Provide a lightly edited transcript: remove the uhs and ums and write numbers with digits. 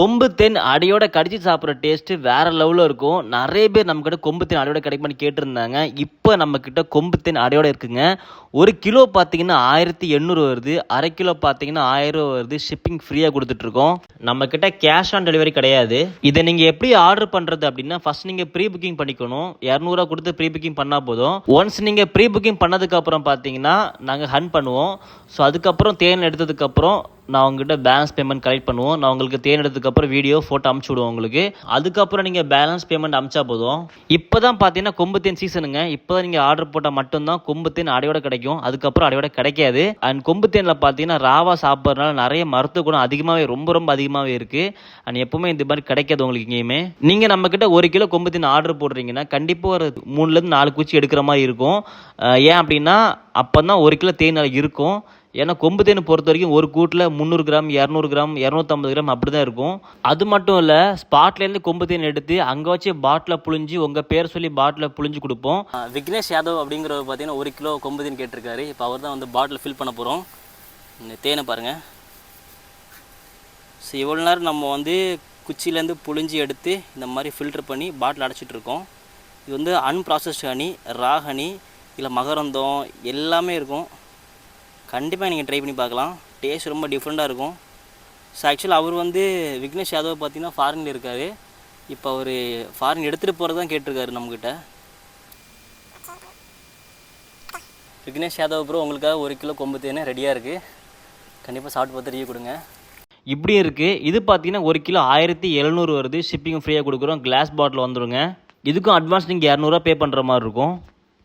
கொம்பு தேன் அடியோட கடிச்சு சாப்பிட்ற டேஸ்ட்டு வேறு லெவலில் இருக்கும். நிறைய பேர் நம்மக்கிட்ட கொம்பு தேன் அடியோட கிடைக்குமான்னு கேட்டிருந்தாங்க. இப்போ நம்மக்கிட்ட கொம்பு தேன் அடியோட இருக்குங்க. 1 கிலோ பார்த்தீங்கன்னா 1800 வருது, அரை கிலோ பார்த்தீங்கன்னா 1000 வருது. ஷிப்பிங் ஃப்ரீயாக கொடுத்துட்ருக்கோம். நம்மக்கிட்ட கேஷ் ஆன் டெலிவரி கிடையாது. இதை நீங்கள் எப்படி ஆர்டர் பண்ணுறது அப்படின்னா, ஃபஸ்ட் நீங்கள் ப்ரீ புக்கிங் பண்ணிக்கணும். 200 கொடுத்து ப்ரீ புக்கிங் பண்ணால் போதும். ஒன்ஸ் நீங்கள் ப்ரீ புக்கிங் பண்ணதுக்கப்புறம் பார்த்தீங்கன்னா நாங்கள் ஹன் பண்ணுவோம். ஸோ அதுக்கப்புறம் தேன் எடுத்ததுக்கப்புறம் நான் உங்ககிட்ட பேலன்ஸ் பேமெண்ட் கலெக்ட் பண்ணுவோம். நான் உங்களுக்கு தேன் எடுத்ததுக்கப்புறம் வீடியோ ஃபோட்டோ அமுச்சு விடுவோம் உங்களுக்கு. அதுக்கப்புறம் நீங்கள் பேலன்ஸ் பேமெண்ட் அமுச்சா போதும். இப்போ தான் பார்த்தீங்கன்னா கொம்பு தேன் சீசனுங்க. இப்போ தான் நீங்கள் ஆர்டர் போட்டால் மட்டும்தான் கொம்பு தேன் அடையோட கிடைக்கும். அதுக்கப்புறம் அடையோட கிடைக்காது. அண்ட் கொம்பு தேனில் பார்த்தீங்கன்னா ராவா சாப்பிட்றதுனால நிறைய மருத்துவ குணம் அதிகமாகவே ரொம்ப அதிகமாகவே இருக்குது. அண்ட் எப்பவுமே இந்த மாதிரி கிடைக்காது உங்களுக்கு எங்கேயுமே. நீங்கள் நம்மக்கிட்ட 1 கிலோ கொம்பு தேன் ஆர்டர் போடுறீங்கன்னா கண்டிப்பாக ஒரு 3லேருந்து 4 குச்சி எடுக்கிற மாதிரி இருக்கும். ஏன் அப்படின்னா அப்போ தான் 1 கிலோ தேன் இருக்கும். ஏன்னா கொம்பு தேனை பொறுத்த வரைக்கும் ஒரு கூட்டில் 300 கிராம் 200 கிராம் 250 கிராம் அப்படி தான் இருக்கும். அது மட்டும் இல்லை, ஸ்பாட்லேருந்து கொம்பு தேன் எடுத்து அங்கே வச்சு பாட்டில் புழிஞ்சு உங்கள் பேர் சொல்லி பாட்டில் புழிஞ்சு கொடுப்போம். விக்னேஷ் யாதவ் அப்படிங்கிறவர் பார்த்தீங்கன்னா 1 கிலோ கொம்பு தேன் கேட்டிருக்காரு. இப்போ அவர் தான் வந்து பாட்டில் ஃபில் பண்ண போகிறோம். இந்த தேனை பாருங்கள். ஸோ இவ்வளோ நேரம் நம்ம வந்து குச்சியிலேருந்து புழிஞ்சு எடுத்து இந்த மாதிரி ஃபில்டர் பண்ணி பாட்டில் அடைச்சிட்ருக்கோம். இது வந்து அன்ப்ராசஸ்ட் ஹனி, ரா ஹனி, இல்லை மகரந்தம் எல்லாமே இருக்கும். கண்டிப்பாக நீங்கள் ட்ரை பண்ணி பார்க்கலாம். டேஸ்ட் ரொம்ப டிஃப்ரெண்ட்டாக இருக்கும். ஸோ ஆக்சுவலாக அவர் வந்து விக்னேஷ் யாதவ் பார்த்தீங்கன்னா ஃபாரினில் இருக்கார். இப்போ அவர் ஃபாரின் எடுத்துகிட்டு போகிறது தான் கேட்டிருக்காரு நம்மக்கிட்ட. விக்னேஷ் யாதவ் ப்ரோ, உங்களுக்காக 1 கிலோ கொம்பு தேனை ரெடியாக இருக்குது. கண்டிப்பாக சாப்பிட்டு பார்த்து ரிவ்யூ கொடுங்க. இப்படியும் இருக்குது. இது பார்த்தீங்கன்னா 1 கிலோ 1700 வருது. ஷிப்பிங் ஃப்ரீயாக கொடுக்குறோம். கிளாஸ் பாட்டில் வந்துடுங்க. இதுக்கும் அட்வான்ஸ் நீங்கள் 200 பே பண்ணுற மாதிரி இருக்கும்.